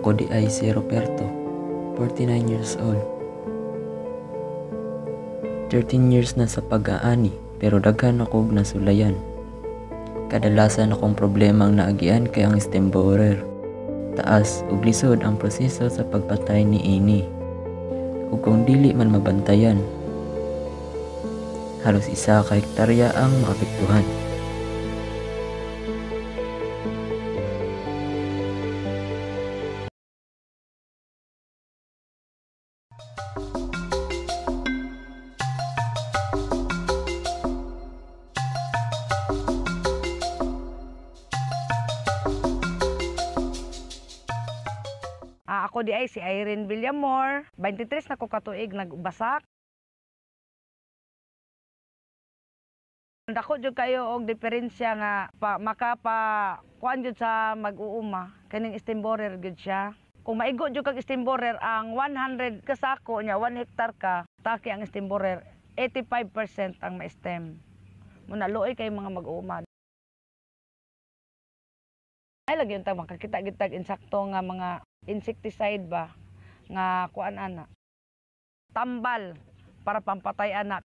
Ako di ay si Roberto, 49 years old. 13 years na sa pag-aani pero daghan ako og nasulayan. Kadalasan akong problemang naagian kay ang stem borer. Taas ug lisod ang proseso sa pagpatay ni ini. Ug kung dili man mabantayan, halos 1 ka hektarya ang maapektuhan. Ako di ay si Irene Villamor, 23 na ko katuig nagbasak. Dako jud kayo og diferensya nga kuan jud sa mag-uuma kaning stem borer jud siya. Kung maigo jud kag stem borer ang 100 ka sako nya 1 hektar ka, taki ang stem borer 85% ang ma-stem. Muna luoy kay mga mag-uuma. Ay lagi yung makakita gitag insakto nga mga insecticide ba nga kuan ana. Tambal para pampatay ana.